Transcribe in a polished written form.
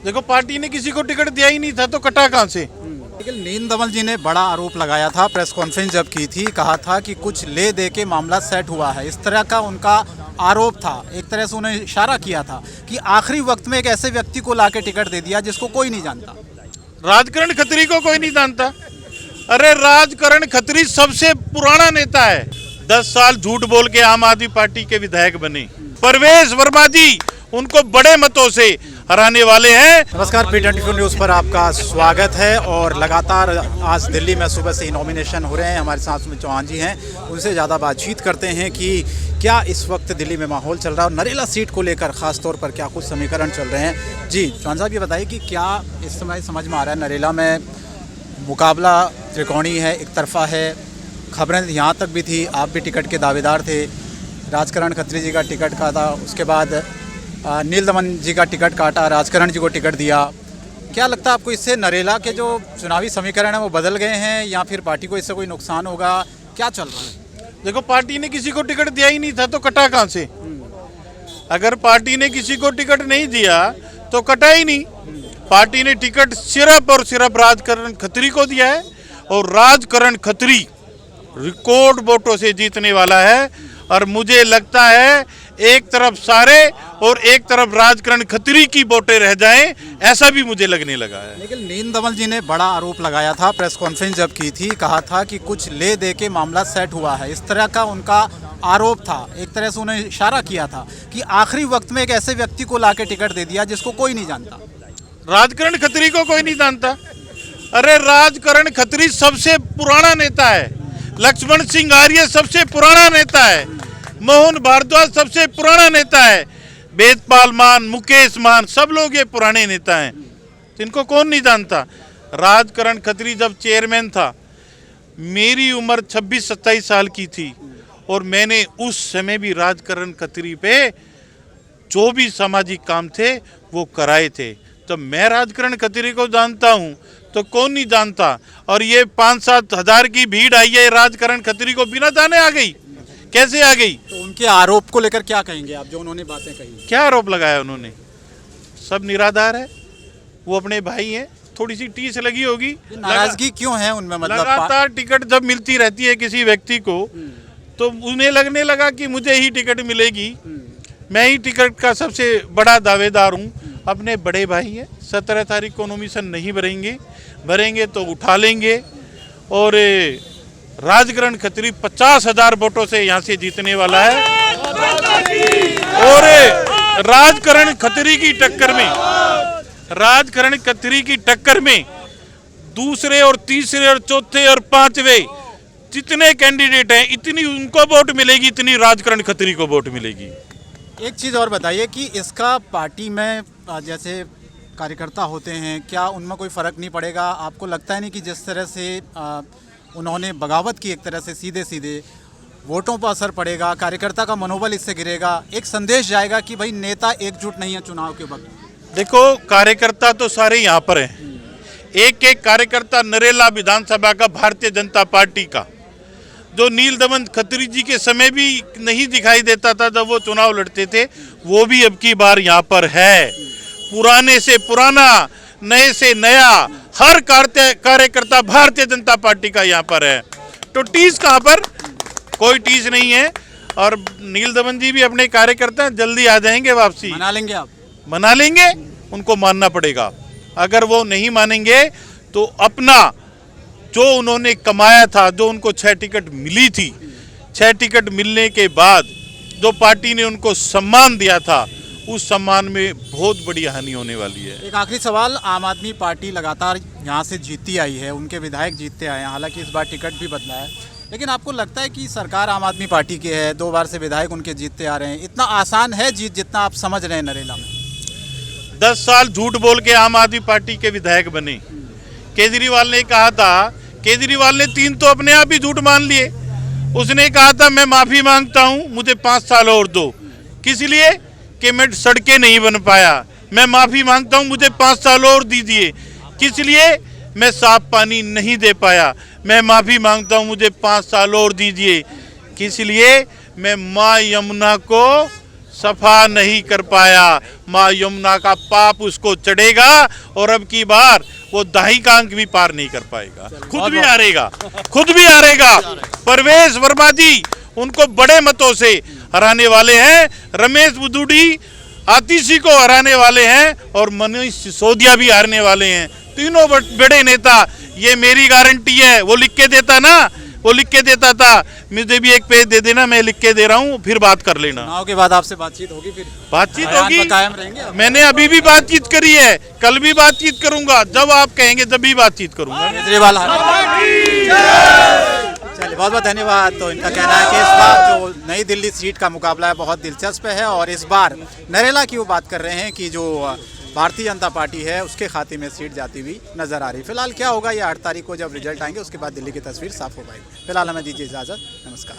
देखो, पार्टी ने किसी को टिकट दिया ही नहीं था तो कटा कहाँ से। लेकिन नील दमन जी ने बड़ा आरोप लगाया था, प्रेस कॉन्फ्रेंस जब की थी, कहा था कि कुछ ले दे के मामला सेट हुआ है, इस तरह का उनका आरोप था। एक तरह से उन्हें इशारा किया था कि आखिरी वक्त में एक ऐसे व्यक्ति को लाके टिकट दे दिया जिसको कोई नहीं जानता। राजकरण खत्री को कोई नहीं जानता। अरे राजकरण खत्री सबसे पुराना नेता है, 10 साल झूठ बोल के आम आदमी पार्टी के विधायक बने। परवेश वर्मा जी उनको बड़े मतों से हराने वाले हैं। नमस्कार, P24 न्यूज़ पर आपका स्वागत है। और लगातार आज दिल्ली में सुबह से ही नॉमिनेशन हो रहे हैं। हमारे साथ में चौहान जी हैं, उनसे ज़्यादा बातचीत करते हैं कि क्या इस वक्त दिल्ली में माहौल चल रहा है और नरेला सीट को लेकर ख़ास तौर पर क्या कुछ समीकरण चल रहे हैं। जी चौहान साहब, ये बताइए कि क्या इस समय समझ में आ रहा है नरेला में मुकाबला त्रिकोणीय है, एक तरफा है। खबरें यहाँ तक भी थी, आप भी टिकट के दावेदार थे, राजकरण खत्री जी का टिकट का था, उसके बाद नील दमन जी का टिकट काटा, राजकरण जी को टिकट दिया। क्या लगता है आपको, इससे नरेला के जो चुनावी समीकरण है वो बदल गए हैं या फिर पार्टी को इससे कोई नुकसान होगा? क्या चल रहा है? देखो, पार्टी ने किसी को टिकट दिया ही नहीं था तो कटा कहाँ से। अगर पार्टी ने किसी को टिकट नहीं दिया तो कटा ही नहीं। पार्टी ने टिकट सिर्फ और सिर्फ राजकरण खत्री को दिया है और राजकरण खत्री रिकॉर्ड वोटों से जीतने वाला है। और मुझे लगता है एक तरफ सारे और एक तरफ राजकरण खत्री की वोटें रह जाएं, ऐसा भी मुझे लगने लगा है। लेकिन नील दमन जी ने बड़ा आरोप लगाया था, प्रेस कॉन्फ्रेंस जब की थी, कहा था कि कुछ ले दे के मामला सेट हुआ है, इस तरह का उनका आरोप था। एक तरह से उन्हें इशारा किया था कि आखिरी वक्त में एक ऐसे व्यक्ति को लाके टिकट दे दिया जिसको कोई नहीं जानता। राजकरण खत्री को कोई नहीं जानता। अरे राजकरण खत्री सबसे पुराना नेता है, लक्ष्मण सिंह आर्य सबसे पुराना नेता है, मोहन भारद्वाज सबसे पुराना नेता है, वेदपाल मान, मुकेश मान, सब लोग ये पुराने नेता हैं, इनको कौन नहीं जानता। राजकरण खत्री जब चेयरमैन था, मेरी उम्र 26-27 साल की थी और मैंने उस समय भी राजकरण खत्री पे जो भी सामाजिक काम थे वो कराए थे। तो मैं राजकरण खत्री को जानता हूँ तो कौन नहीं जानता। और ये 5-7 हज़ार की भीड़ आई है, राजकरण खत्री को बिना जाने आ गई, कैसे आ गई? तो उनके आरोप को लेकर क्या कहेंगे आप, जो उन्होंने बातें कही? क्या आरोप लगाया उन्होंने? सब निराधार है, वो अपने भाई हैं, थोड़ी सी टीस लगी होगी। नाराजगी क्यों है उनमें? मतलब लगातार टिकट जब मिलती रहती है किसी व्यक्ति को तो उन्हें लगने लगा कि मुझे ही टिकट मिलेगी, मैं ही टिकट का सबसे बड़ा दावेदार हूँ। अपने बड़े भाई हैं, 17 तारीख को नॉमिनेशन नहीं भरेंगे तो उठा लेंगे। और राजकरण खत्री 50,000 वोटों से यहाँ से जीतने वाला है। और राजकरण खत्री की टक्कर में दूसरे और तीसरे और चौथे और पांचवे जितने कैंडिडेट हैं, इतनी उनको वोट मिलेगी, इतनी राजकरण खत्री को वोट मिलेगी। एक चीज़ और बताइए कि इसका पार्टी में जैसे कार्यकर्ता होते हैं, क्या उनमें कोई फ़र्क नहीं पड़ेगा? आपको लगता है नहीं कि जिस तरह से उन्होंने बगावत की, एक तरह से सीधे सीधे वोटों पर असर पड़ेगा, कार्यकर्ता का मनोबल इससे गिरेगा, एक संदेश जाएगा कि भाई नेता एकजुट नहीं है चुनाव के वक्त? देखो, कार्यकर्ता तो सारे यहाँ पर हैं, एक एक कार्यकर्ता नरेला विधानसभा का, भारतीय जनता पार्टी का, जो नील दमन खत्री जी के समय भी नहीं दिखाई देता था जब वो चुनाव लड़ते थे, वो भी अब की बार यहाँ पर है। पुराने से पुराना, नए से नया, हर कार्यकर्ता भारतीय जनता पार्टी का यहाँ पर है। तो टीस कहाँ पर? कोई टीस नहीं है। और नील दमन जी भी अपने कार्यकर्ता जल्दी आ जाएंगे वापसी। मना लेंगे आप? मना लेंगे, उनको मानना पड़ेगा। अगर वो नहीं मानेंगे तो अपना जो उन्होंने कमाया था, जो उनको 6 टिकट मिली थी, 6 टिकट मिलने के बाद जो पार्टी ने उनको सम्मान दिया था, उस सम्मान में बहुत बड़ी हानि होने वाली है। एक आखिरी सवाल, आम आदमी पार्टी लगातार यहाँ से जीतती आई है, उनके विधायक जीतते आए हैं, हालांकि इस बार टिकट भी बदला है, लेकिन आपको लगता है कि सरकार आम आदमी पार्टी की है, 2 बार से विधायक उनके जीतते आ रहे हैं, इतना आसान है जीत जितना आप समझ रहे हैं नरेला में? 10 साल झूठ बोल के आम आदमी पार्टी के विधायक बने। केजरीवाल ने कहा था, केजरीवाल ने 3 तो अपने आप ही झूठ मान लिए। उसने कहा था मैं माफ़ी मांगता हूँ, मुझे 5 साल और दो, किस लिए? कि मैं सड़कें नहीं बन पाया, मैं माफ़ी मांगता हूँ, मुझे 5 साल और दीजिए, किस लिए? मैं साफ पानी नहीं दे पाया, मैं माफ़ी मांगता हूँ, मुझे 5 साल और दीजिए, किस लिए? मैं माँ यमुना को सफा नहीं कर पाया, माँ यमुना का पाप उसको चढ़ेगा और अब की बार वो दाही का अंक भी पार नहीं कर पाएगा, खुद भी हारेगा, खुद भी हारेगा। परवेश वर्मा जी उनको बड़े मतों से हराने वाले हैं, रमेश बुदुड़ी आतिशी को हराने वाले हैं और मनीष सिसोदिया भी हारने वाले हैं। तीनों बड़े नेता, ये मेरी गारंटी है। वो लिख के देता ना, वो लिख के देता था, मुझे भी एक पेज दे देना, मैं लिख के दे रहा हूँ, फिर बात कर लेना। चुनाव के बाद आपसे बातचीत होगी, फिर बातचीत बयान होगी, पर कायम रहेंगे आप? मैंने अभी भी बातचीत करी है, कल भी बातचीत करूंगा, जब आप कहेंगे तब भी बातचीत करूंगा। केजरीवाल चलिए, बहुत बहुत धन्यवाद। तो इनका कहना है कि इस बार जो नई दिल्ली सीट का मुकाबला है बहुत दिलचस्प है और इस बार नरेला की वो बात कर रहे हैं कि जो भारतीय जनता पार्टी है उसके खाते में सीट जाती हुई नजर आ रही। फिलहाल क्या होगा ये 8 तारीख को जब रिजल्ट आएंगे उसके बाद दिल्ली की तस्वीर साफ हो पाएगी। फिलहाल हमें दीजिए इजाजत, नमस्कार।